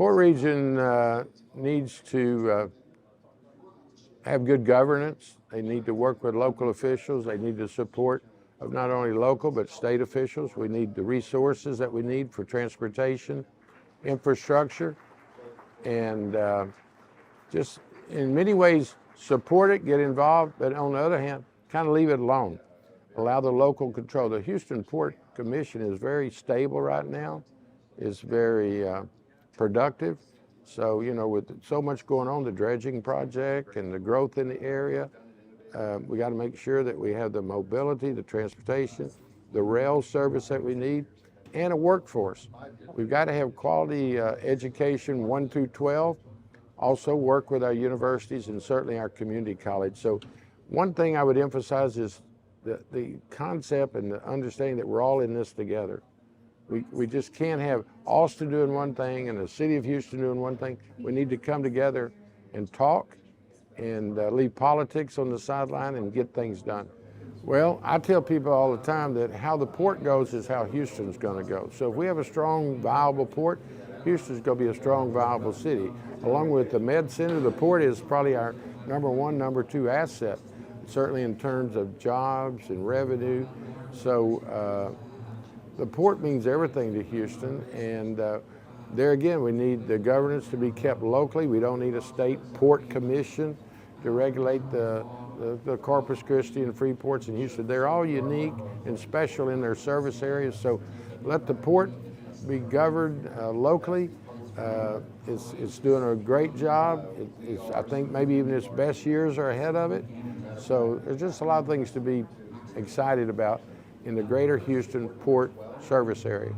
Port Region needs to have good governance. They need to work with local officials. They need the support of not only local but state officials. We need the resources that we need for transportation, infrastructure, and just in many ways support it, get involved, but on the other hand, kind of leave it alone. Allow the local control. The Houston Port Commission is very stable right now. It's very productive. So, you know, with so much going on, the dredging project and the growth in the area, we got to make sure that we have the mobility, the transportation, the rail service that we need, and a workforce. We've got to have quality education 1 through 12, also work with our universities and certainly our community college. So one thing I would emphasize is the concept and the understanding that we're all in this together. We just can't have Austin doing one thing and the city of Houston doing one thing. We need to come together and talk and leave politics on the sideline and get things done. Well, I tell people all the time that how the port goes is how Houston's going to go. So if we have a strong, viable port, Houston's going to be a strong, viable city. Along with the med center, the port is probably our number 1, number 2 asset, certainly in terms of jobs and revenue. So the port means everything to Houston, and there again, we need the governance to be kept locally. We don't need a state port commission to regulate the Corpus Christi and free ports in Houston. They're all unique and special in their service areas, so let the port be governed locally. It's doing a great job. I think maybe even its best years are ahead of it. So there's just a lot of things to be excited about in the greater Houston port service area.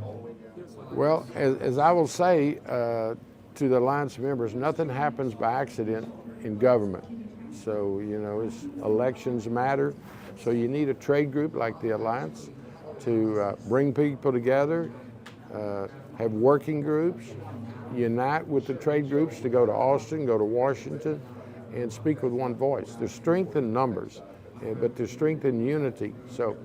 Well, as I will say to the Alliance members, nothing happens by accident in government. So, you know, elections matter. So you need a trade group like the Alliance to bring people together, have working groups, unite with the trade groups to go to Austin, go to Washington, and speak with one voice. There's strength in numbers, but there's strength in unity. So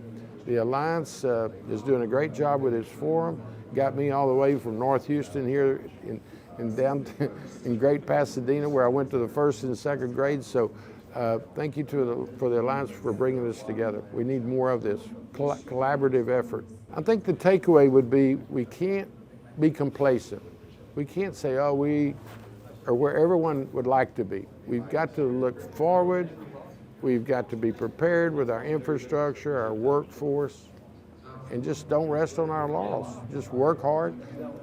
the Alliance is doing a great job with its forum. Got me all the way from North Houston here in down in Great Pasadena, where I went to the 1st and 2nd grades. So thank you for the Alliance for bringing this together. We need more of this collaborative effort. I think the takeaway would be we can't be complacent. We can't say, oh, we are where everyone would like to be. We've got to look forward. We've got to be prepared with our infrastructure, our workforce, and just don't rest on our laurels. Just work hard.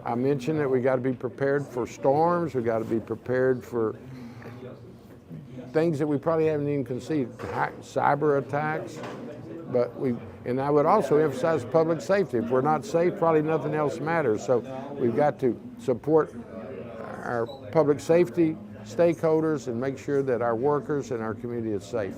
I mentioned that we got to be prepared for storms. We got to be prepared for things that we probably haven't even conceived, cyber attacks. And I would also emphasize public safety. If we're not safe, probably nothing else matters. So we've got to support our public safety stakeholders and make sure that our workers and our community is safe.